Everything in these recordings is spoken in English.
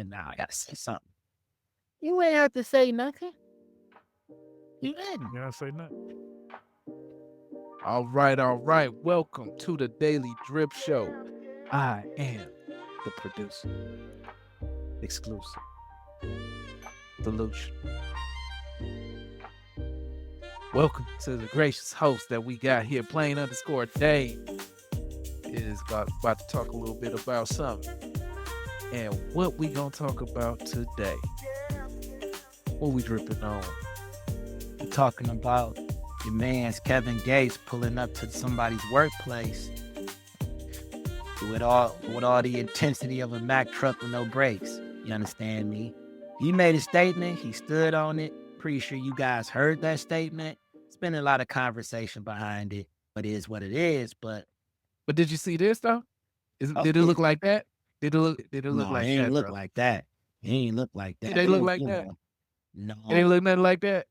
now. I gotta say something. You ain't have to say nothing. You didn't. You gotta say nothing. All right. Welcome to the Daily Drip Show. I am the producer. Exclusive. Delusion. Welcome to the gracious host that we got here, Plain_Dave. Is about to talk a little bit about something. And what we gonna talk about today? What we dripping on? We're talking about your man's Kevin Gates pulling up to somebody's workplace with all the intensity of a Mack truck with no brakes. You understand me? He made a statement. He stood on it. Pretty sure you guys heard that statement. It's been a lot of conversation behind it. It is what it is, but did you see this though? Oh, Did it look like that? Did it look no, like he ain't that? look Bro? like that. He ain't look like that. Did they look like You that? know, no. It ain't look nothing like that.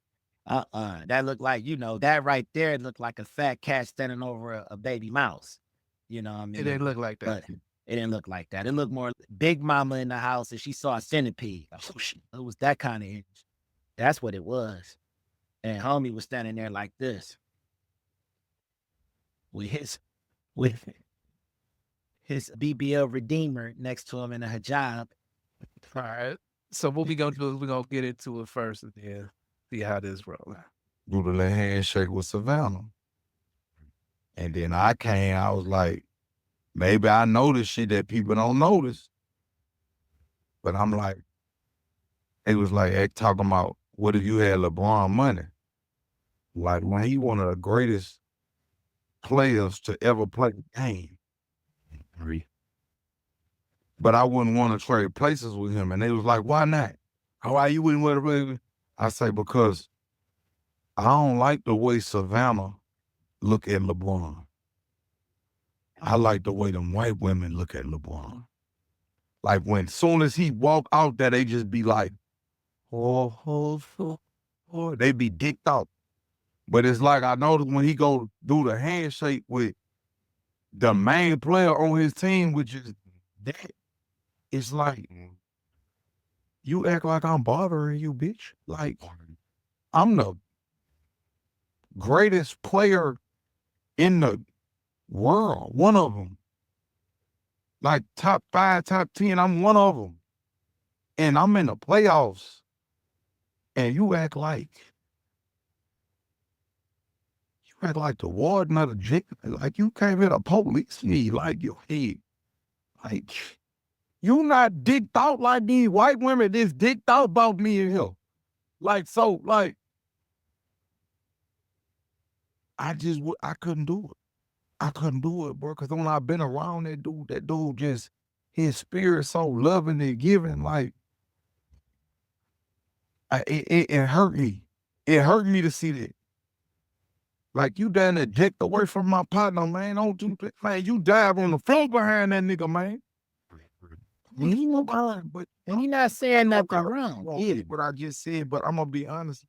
That looked like, that right there looked like a fat cat standing over a baby mouse. You know what I mean? It didn't look like that. But it didn't look like that. It looked more Big Mama in the house and she saw a centipede. It was that kind of image. That's what it was. And homie was standing there like this with his BBL Redeemer next to him in a hijab. All right. So what we gonna do is we gonna get into it first and then see how this rolling. Do the little handshake with Savannah. And then I was like, maybe I noticed shit that people don't notice. But I'm like, it was like talking about, what if you had LeBron money? Like, man, he one of the greatest players to ever play the game. But I wouldn't want to trade places with him. And they was like, why not? Why you wouldn't want to play with him? I say, because I don't like the way Savannah look at LeBron. I like the way them white women look at LeBron. Like when soon as he walk out there, they just be like, oh, they be dicked out. But it's like I noticed when he go do the handshake with the main player on his team, which is that, it's like, you act like I'm bothering you, bitch. Like, I'm the greatest player in the world, one of them. Like top 5, top 10, I'm one of them. And I'm in the playoffs. And you act like the warden of the jail. Like you came here to police me, like your head. Like, you not dicked out like these white women that's dicked out about me in here. Like, so, like, I couldn't do it. I couldn't do it, bro, because when I've been around that dude just, his spirit so loving and giving, like, it hurt me. It hurt me to see that. Like, you done that dick away from my partner, man. Don't do that. Man, you dive on the floor behind that nigga, man. He not saying nothing wrong. Yeah, what I just said, but I'm gonna be honest.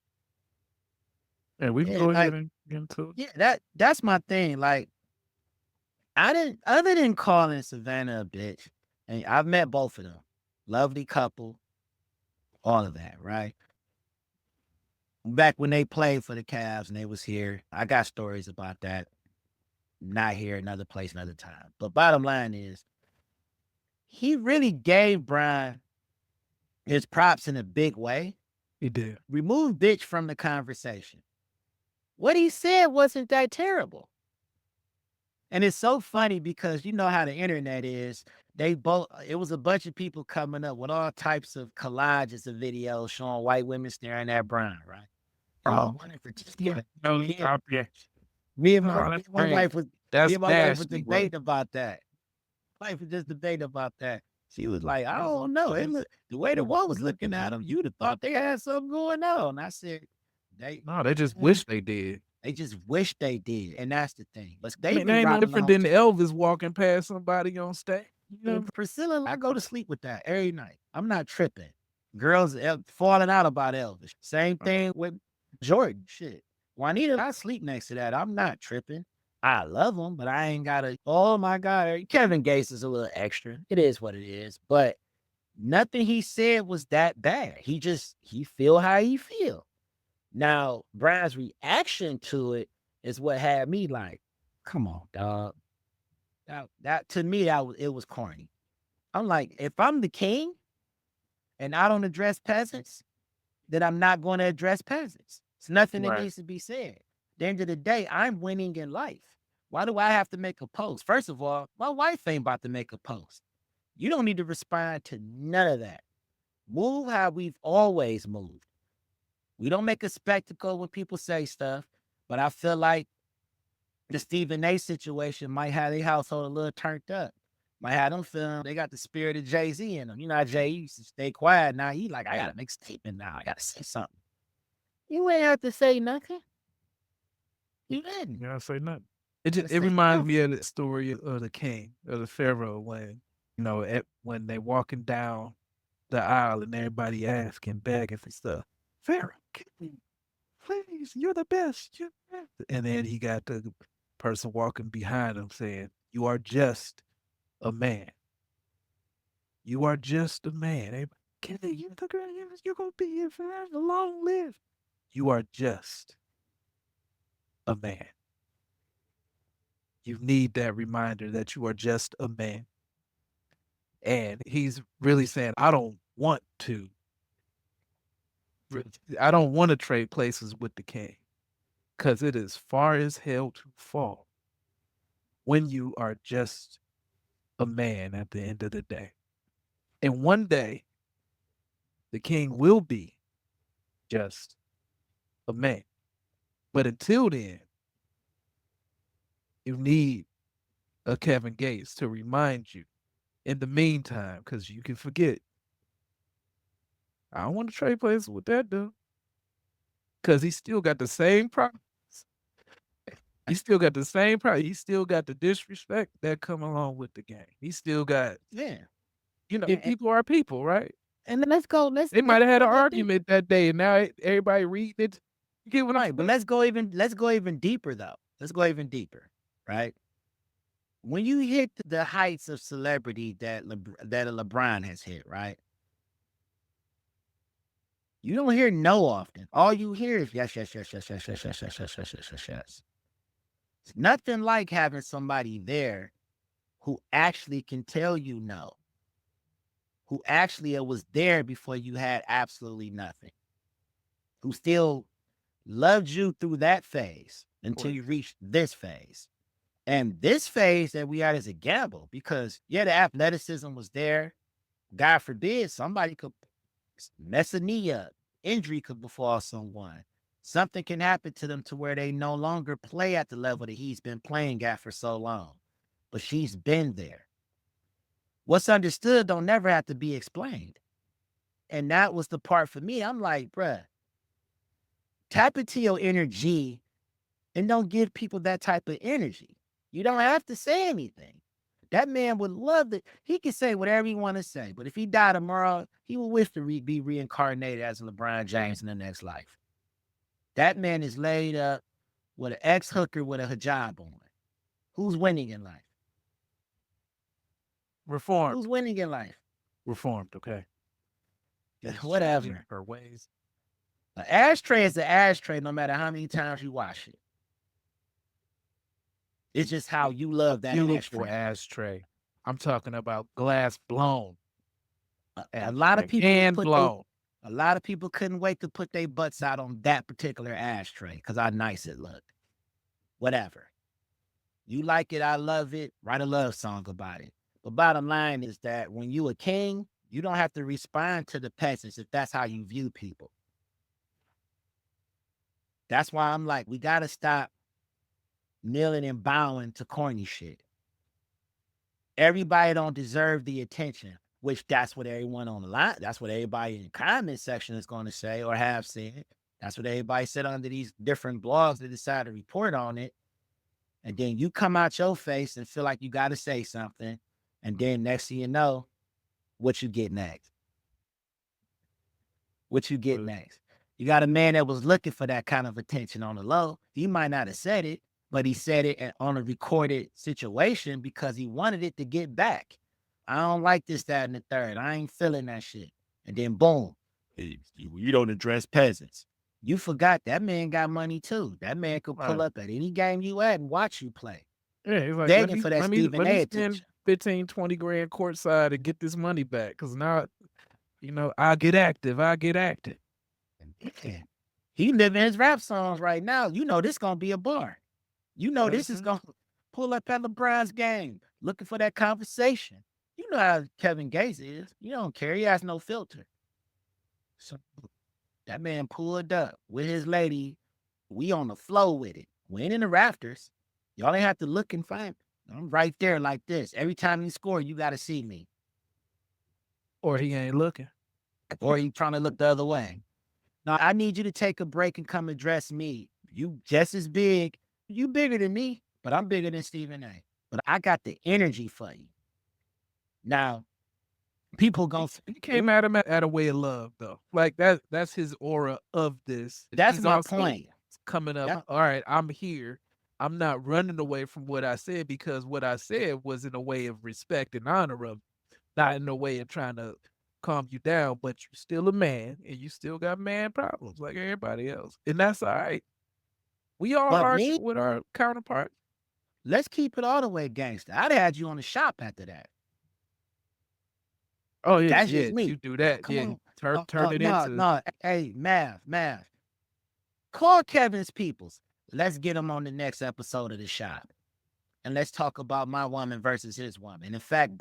And we can go ahead and get into it. Yeah, that's my thing. Like, other than calling Savannah a bitch, and I've met both of them, lovely couple, all of that, right? Back when they played for the Cavs and they was here, I got stories about that. Not here, another place, another time. But bottom line is, he really gave Brian his props in a big way. He did. Remove bitch from the conversation. What he said wasn't that terrible. And it's so funny because you know how the internet is. It was a bunch of people coming up with all types of collages of videos showing white women staring at Brian, right? Me and my wife was debating about that. Wife was just debating about that. She was like, I don't know. The way the one was looking at him, you'd have thought they had something going on. I said, they just wish they did. They just wish they did. And that's the thing. But they ain't no different than Elvis walking past somebody on stage. You know, Priscilla, I go to sleep with that every night. I'm not tripping. Girls falling out about Elvis. Same thing with Jordan. Shit. Juanita, I sleep next to that. I'm not tripping. I love him, but I ain't got to, oh my God. Kevin Gates is a little extra. It is what it is. But Nothing he said was that bad. He feel how he feel. Now, Brian's reaction to it is what had me like, come on, dog. That to me, it was corny. I'm like, if I'm the king and I don't address peasants, then I'm not going to address peasants. It's nothing that Right. needs to be said. At the end of the day, I'm winning in life. Why do I have to make a post? First of all, my wife ain't about to make a post. You don't need to respond to none of that. Move how we've always moved. We don't make a spectacle when people say stuff, but I feel like the Stephen A situation might have their household a little turned up. Might have them feeling they got the spirit of Jay-Z in them. You know how Jay used to stay quiet. Now he like, I gotta make a statement now. I gotta say something. You ain't have to say nothing. You didn't. You gotta say nothing. It Say reminds nothing. me of the story of the king, of the pharaoh, when when they walking down the aisle and everybody asking, begging for stuff. Pharaoh, please, you're the best. You're the best. And then he got the person walking behind him saying, "You are just a man. You are just a man. You're gonna be here forever, long live. You are just a man. You need that reminder that you are just a man." And he's really saying, I don't want to trade places with the king because it is far as hell to fall when you are just a man at the end of the day. And one day, the king will be just a man. But until then, you need a Kevin Gates to remind you in the meantime, because you can forget. I don't want to trade places with that dude because he still got the same problems. He still got the same problem. He still got the disrespect that come along with the game. He still got, Yeah. And, people are people, right? and then let's go. They might have had an Go that deep. argument that day, and now everybody reading it. You get what I'm Right, but saying? let's go even deeper though. Let's go even deeper. Right. When you hit the heights of celebrity that a LeBron has hit, right? You don't hear no often. All you hear is yes, yes, yes, yes, yes, yes, yes, yes, yes, yes, yes, yes, yes. It's nothing like having somebody there who actually can tell you no, who actually was there before you had absolutely nothing, who still loved you through that phase until you reached this phase. And this phase that we had is a gamble because, yeah, the athleticism was there. God forbid somebody could mess a knee up, injury could befall someone. Something can happen to them to where they no longer play at the level that he's been playing at for so long. But she's been there. What's understood don't never have to be explained. And that was the part for me. I'm like, bruh, tap into your energy and don't give people that type of energy. You don't have to say anything. That man would love it. He can say whatever he want to say, but if he died tomorrow, he will wish to be reincarnated as LeBron James in the next life. That man is laid up with an ex-hooker with a hijab on. Who's winning in life? Reformed. Who's winning in life? Reformed, okay. Whatever. Her ways. An ashtray is an ashtray no matter how many times you wash it. It's just how you love that Beautiful ashtray. ashtray. I'm talking about glass blown. A lot of people hand blown. a lot of people couldn't wait to put their butts out on that particular ashtray because how nice it looked. Whatever. You like it, I love it. Write a love song about it. But bottom line is that when you a king, you don't have to respond to the peasants if that's how you view people. That's why I'm like, we gotta stop kneeling and bowing to corny shit. Everybody don't deserve the attention, which that's what everyone on the line, that's what everybody in the comment section is going to say or have said. That's what everybody said under these different blogs that decide to report on it. And then you come out your face and feel like you got to say something. And then next thing you know, what you get next? What you get next? You got a man that was looking for that kind of attention on the low. He might not have said it, but he said it on a recorded situation because he wanted it to get back. I don't like this, that, and the third. I ain't feeling that shit. And then boom, you don't address peasants. You forgot that man got money too. That man could pull Right. up at any game you at and watch you play, Yeah, he's like, begging for that Stephen let me A. spend attention. 15, 20 grand courtside and get this money back. Cause now, I'll get active. I'll get active. Yeah. He living his rap songs right now. You know this gonna be a bar. You know this is Mhm. gonna pull up at LeBron's game, looking for that conversation. You know how Kevin Gates is. You don't care. He has no filter. So that man pulled up with his lady. We on the flow with it. We ain't in the rafters. Y'all ain't have to look and find me. I'm right there like this. Every time he score, you got to see me. Or he ain't looking. Or you trying to look the other way. No, I need you to take a break and come address me. You just as big. You bigger than me, but I'm bigger than Stephen A. But I got the energy for you. Now, people He, gonna he came at him at a way of love, though. Like that's his aura of this. that's He's my also point. coming up. That, All right, I'm here. I'm not running away from what I said because what I said was in a way of respect and honor of, not in a way of trying to calm you down. But you're still a man, and you still got man problems like everybody else, and that's all right. We all but are me, with our counterparts. let's keep it all the way gangster. I'd had you on the shop after that. Oh yeah, That's yeah. just me. You do that, Come yeah. on. Turn it No, into no. Hey, Mav. Call Kevin's peoples. Let's get him on the next episode of the shop. And let's talk about my woman versus his woman. In fact,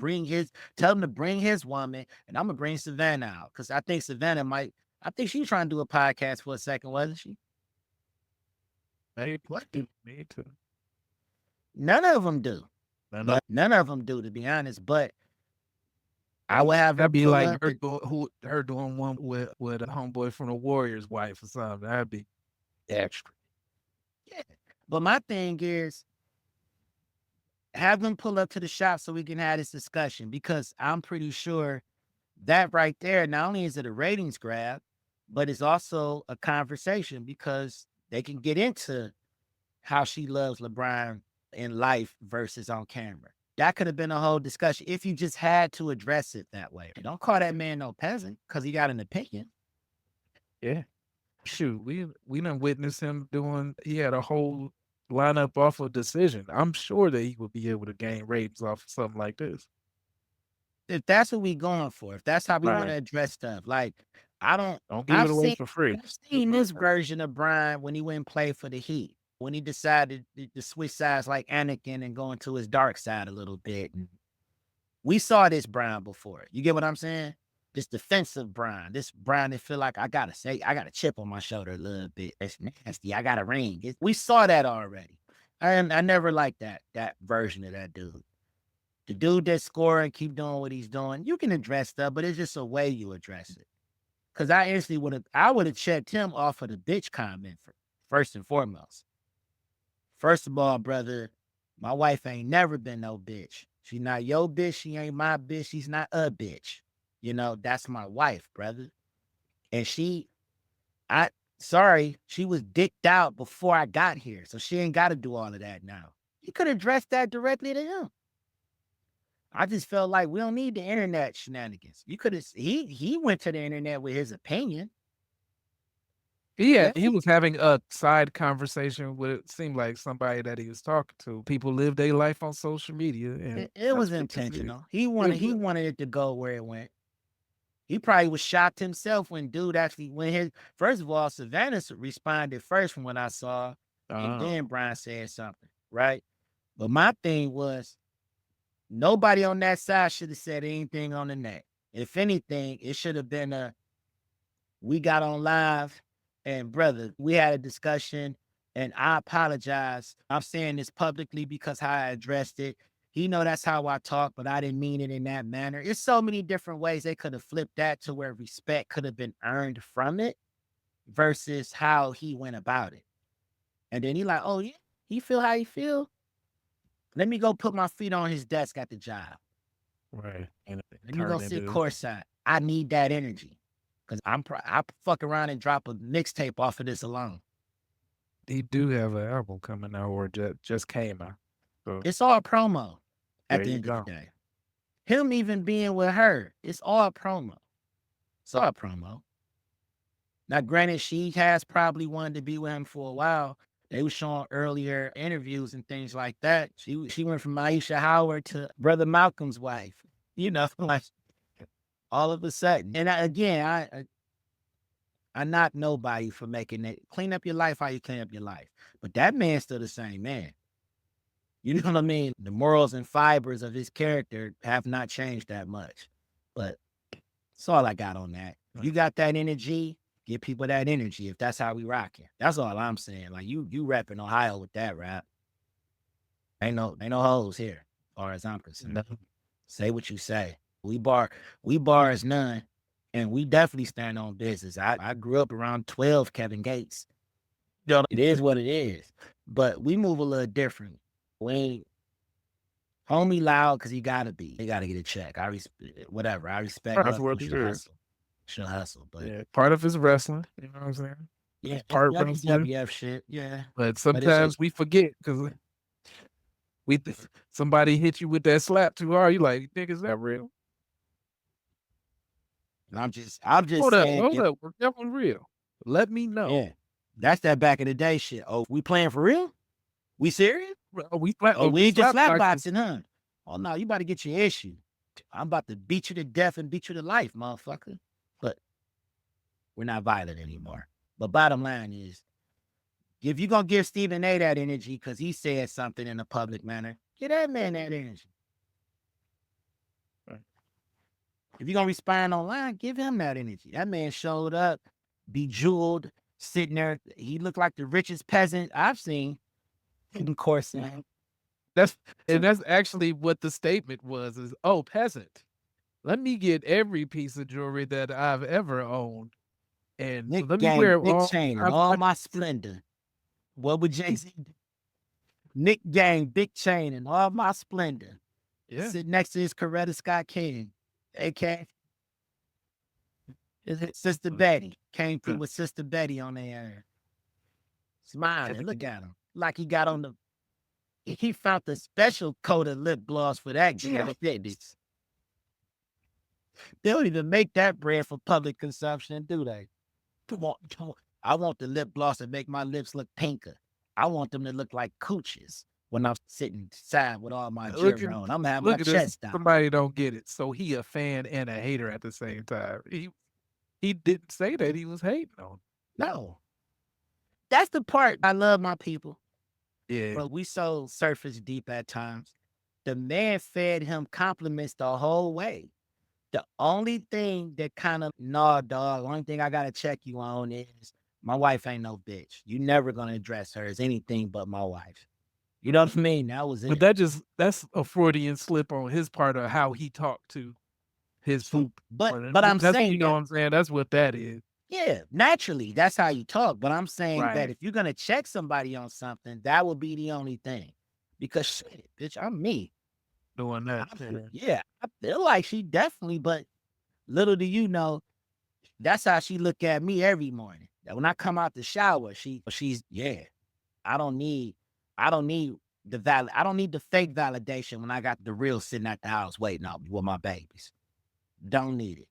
tell him to bring his woman, and I'm gonna bring Savannah out. Cause I think I think she's trying to do a podcast for a second, wasn't she? maybe What? me too. None of them do. And None of them do, to be honest. But I would have her that'd be pull like up. her doing one with a homeboy from the Warriors wife or something. That'd be extra. Yeah. But my thing is, have them pull up to the shop so we can have this discussion because I'm pretty sure that right there, not only is it a ratings grab, but it's also a conversation because they can get into how she loves LeBron in life versus on camera. That could have been a whole discussion if you just had to address it that way. Don't call that man no peasant because he got an opinion. Yeah. Shoot, we done witnessed him doing. He had a whole lineup off of Decision. I'm sure that he would be able to gain ratings off of something like this. If that's what we going for, if that's how we want Right. to address stuff, like I don't, Don't give it I've away seen, for free. I've seen this version of Brian when he went and played for the Heat, when he decided to switch sides like Anakin and go into his dark side a little bit. And we saw this Brian before. You get what I'm saying? This defensive Brian, this Brian that feel like I got a chip on my shoulder a little bit. It's nasty. I got a ring. We saw that already. I never liked that version of that dude. The dude that score and keep doing what he's doing, you can address stuff, but it's just a way you address it. Cause I would have checked him off of the bitch comment first and foremost. First of all, brother, my wife ain't never been no bitch. She not your bitch. She ain't my bitch. She's not a bitch. You know, that's my wife, brother. And I, sorry, she was dicked out before I got here. So she ain't got to do all of that now. You could address that directly to him. I just felt like we don't need the internet shenanigans. You could have he went to the internet with his opinion. Yeah, Yeah, he was having a side conversation with it seemed like somebody that he was talking to. People live their life on social media, and it that's was what this is. intentional. It He was. wanted it to go where it went. He probably was shocked himself when dude actually when his first of all, Savannah responded first from what I saw, and Oh, then Brian said something, right? But my thing was nobody on that side should have said anything on the net. If anything, it should have been we got on live and brother, we had a discussion and I apologize. I'm saying this publicly because how I addressed it. He know that's how I talk, but I didn't mean it in that manner. It's so many different ways they could have flipped that to where respect could have been earned from it versus how he went about it. And then he like, oh yeah, he feel how he feel. Let me go put my feet on his desk at the job. right. And it Let me go turned sit into courtside. I need that energy because I fuck around and drop a mixtape off of this alone. he do have an album coming out or just came out. So It's all promo at there the you end of the go. day. Him even being with her, it's all promo. It's all promo. Now, granted, she has probably wanted to be with him for a while. They were showing earlier interviews and things like that. She went from Aisha Howard to Brother Malcolm's wife. You know, like all of a sudden. And I knock nobody for making it. Clean up your life how you clean up your life. But that man's still the same man. You know what I mean? The morals and fibers of his character have not changed that much. But that's all I got on that. You got that energy, give people that energy if that's how we rocking. That's all I'm saying. Like you repping Ohio with that rap. Ain't no hoes here, as far as I'm concerned. No. Say what you say. We bar is none. And we definitely stand on business. I grew up around 12 Kevin Gates. You know, it is what it is. But we move a little different. We ain't homie loud because he gotta be. He gotta get a check. I respect That's love. what You it should is. hustle. Should hustle. But Yeah, part of his wrestling. You know what I'm saying? yeah, Part wrestling. WWF shit. Yeah. But sometimes we forget because somebody hit you with that slap too hard. You like, nigga, is that real? I'm just Hold saying. up. We're definitely real. Let me know. Yeah. That's that back in the day shit. Oh, we playing for real? We serious? We ain't just slap boxing. boxing, huh? Oh no, you about to get your issue. I'm about to beat you to death and beat you to life, motherfucker. But we're not violent anymore. But bottom line is, if you're gonna give Stephen A that energy because he said something in a public manner, give that man that energy. Right. If you're gonna respond online, give him that energy. That man showed up, bejeweled, sitting there. He looked like the richest peasant I've seen. Of course, That's actually what the statement was: is peasant. Let me get every piece of jewelry that I've ever owned, and Nick let me Gang, wear Nick all Chain, and all my splendor. What would Jay-Z do? Nick Gang, Big Chain, and all my splendor. Yeah. Sit next to his Coretta Scott King, aka his sister Betty. Came through with Sister Betty on their smiling. Look at him. Like he got on the he found the special coat of lip gloss for that fitness. They don't even make that brand for public consumption, do they? I want the lip gloss to make my lips look pinker. I want them to look like cooches when I'm sitting side with all my jewelry on. I'm having my chest out. Somebody don't get it. So he a fan and a hater at the same time. He didn't say that he was hating on. No. That's the part I love my people. Yeah. But we so surface deep at times. The man fed him compliments the whole way. The only thing that kind of, nah, dog, only thing I got to check you on is my wife ain't no bitch. You never going to address her as anything but my wife. You know what I mean? That was it. But that's a Freudian slip on his part of how he talked to his poop. But I'm saying, you know what I'm saying? That's what that is. Yeah, naturally, that's how you talk. But I'm saying that if you're going to check somebody on something, that will be the only thing. Because shit, bitch, I'm me. Doing that. I feel like she definitely, but little do you know, that's how she look at me every morning. That when I come out the shower, she's I don't need I don't need the fake validation when I got the real sitting at the house waiting on me with my babies. Don't need it.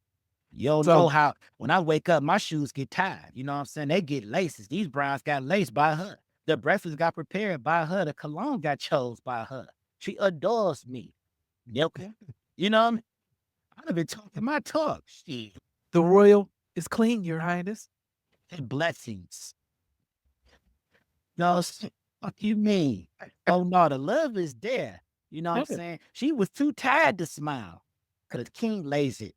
You don't know how when I wake up, my shoes get tied. You know what I'm saying? They get laces. These browns got laced by her. The breakfast got prepared by her. The cologne got chose by her. She adores me. Okay. You know what I mean? I've been talking my talk. Shit. The royal is clean, Your Highness. Blessings. No, what you mean? Oh no, the love is there. You know what I'm saying? She was too tired to smile. Cause the king lays it.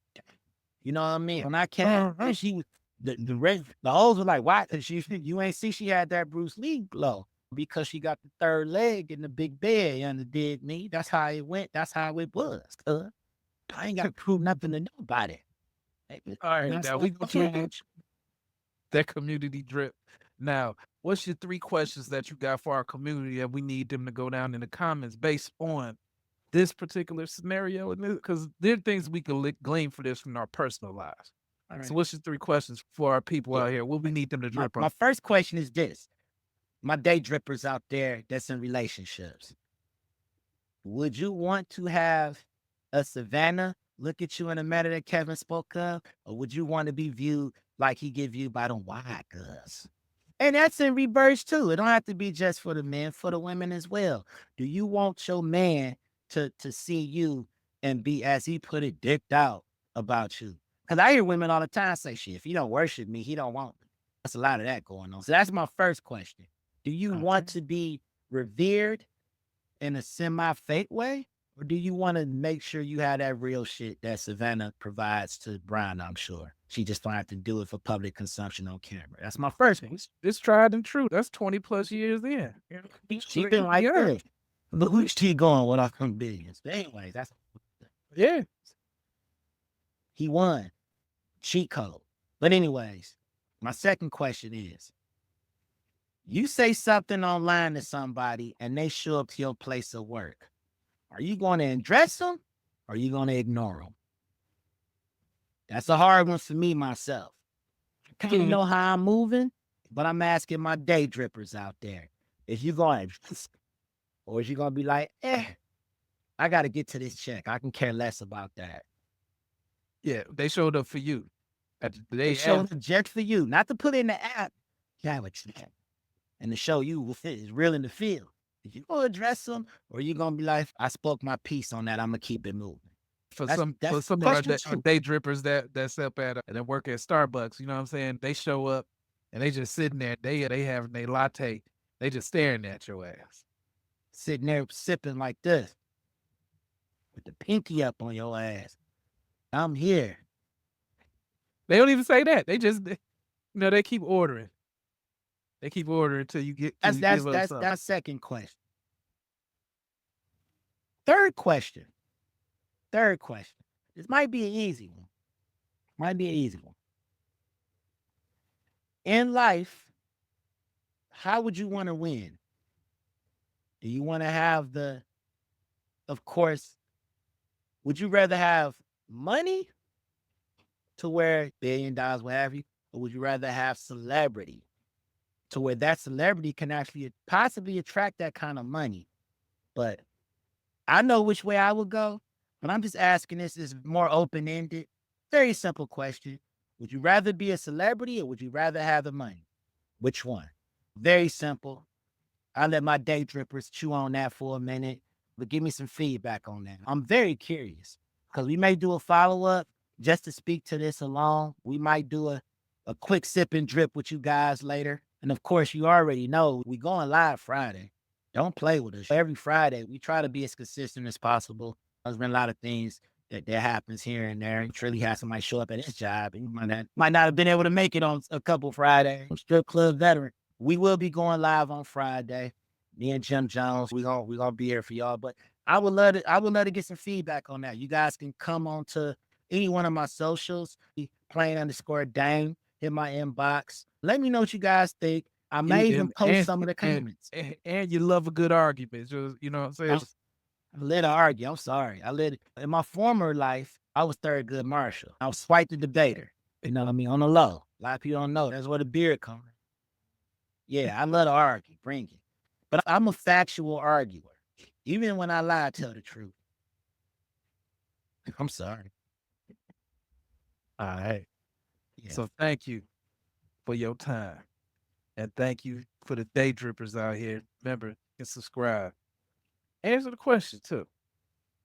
You know what I mean? When I came, she was the hoes were like, why? Cause you ain't see she had that Bruce Lee glow. Because she got the third leg in the big bed, you understand me? That's how it went. That's how it was. I ain't got to prove nothing to nobody. All right, now we gonna change that community drip. Now, what's your 3 questions that you got for our community that we need them to go down in the comments based on this particular scenario? Because there are things we can glean for this from our personal lives. Right. So what's your 3 questions for our people out here? What we need them to drip on? My first question is this. My day drippers out there that's in relationships. Would you want to have a Savannah look at you in the manner that Kevin spoke of, or would you want to be viewed like he get viewed by them white girls? And that's in reverse too. It don't have to be just for the men, for the women as well. Do you want your man to see you and be, as he put it, dicked out about you? Because I hear women all the time say, shit, if he don't worship me, he don't want me. That's a lot of that going on. So that's my first question. Do you want Okay. to be revered in a semi-fake way? Or do you want to make sure you have that real shit that Savannah provides to Brian, I'm sure? She just don't have to do it for public consumption on camera. That's my first one. It's tried and true. That's 20 plus years in. She been like Yeah. that. Look where she going with our billions. But anyways, that's Yeah. he won. Cheat code. But anyways, my second question is, you say something online to somebody and they show up to your place of work. Are you going to address them or are you going to ignore them? That's a hard one for me myself. I kind of know how I'm moving, but I'm asking my day drippers out there. Is you going to, or is you going to be like, I got to get to this check. I can care less about that. Yeah. They showed up for you. They showed up just for you, not to put in the app. You have a check. And to show you what is real in the field. If you going to address them, or you going to be like, I spoke my piece on that. I'm going to keep it moving. For That's- some that's for some the of our question. day drippers that's up at and then work at Starbucks, you know what I'm saying? They show up and they just sitting there. They having their latte. They just staring at your ass. Sitting there sipping like this with the pinky up on your ass. I'm here. They don't even say that. They just they keep ordering. They keep ordering until you get till you give up something. That's second question. Third question. This might be an easy one. In life, how would you want to win? Do you want to have of course, would you rather have money to where $1 billion, what have you, or would you rather have celebrity to where that celebrity can actually possibly attract that kind of money? But I know which way I would go, but I'm just asking this is more open-ended. Very simple question. Would you rather be a celebrity or would you rather have the money? Which one? Very simple. I'll let my day drippers chew on that for a minute, but give me some feedback on that. I'm very curious because we may do a follow-up just to speak to this alone. We might do a quick sip and drip with you guys later. And of course, you already know we going live Friday. Don't play with us. Every Friday, we try to be as consistent as possible. There's been a lot of things that happens here and there. Truly had somebody show up at his job and you might not have been able to make it on a couple Fridays. Strip club veteran. We will be going live on Friday. Me and Jim Jones, we gonna be here for y'all. But I would love to get some feedback on that. You guys can come on to any one of my socials, plain_Dame, hit my inbox. Let me know what you guys think. I may even post some of the comments. And you love a good argument. Just, you know what I'm saying? I let her argue. I'm sorry. In my former life, I was third good marshal. I was quite the debater. You know what I mean? On the low. A lot of people don't know. That's where the beard comes from. Yeah, I love to argue. Bring it. But I'm a factual arguer. Even when I lie, I tell the truth. I'm sorry. All right. Yeah. So thank you for your time. And thank you for the day drippers out here. Remember, you can subscribe. Answer the question too.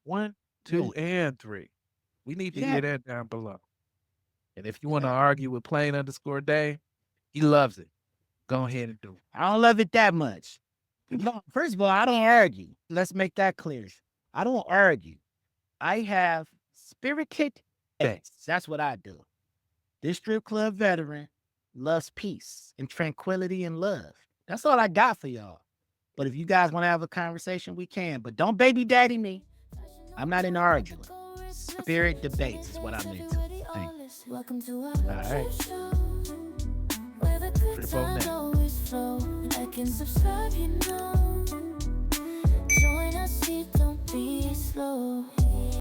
1, 2, and 3. We need to hear that down below. And if you want to argue with plain_Dame, he loves it. Go ahead and do it. I don't love it that much. No, first of all, I don't argue. Let's make that clear. I don't argue. I have spirited debates. That's what I do. This strip club veteran loves peace and tranquility and love. That's all I got for y'all. But if you guys want to have a conversation, we can. But don't baby daddy me. I'm not in arguing. Spirit debates is what I'm into. Thanks. All right. Trip on that. I can subscribe, you know. Join us, don't be slow.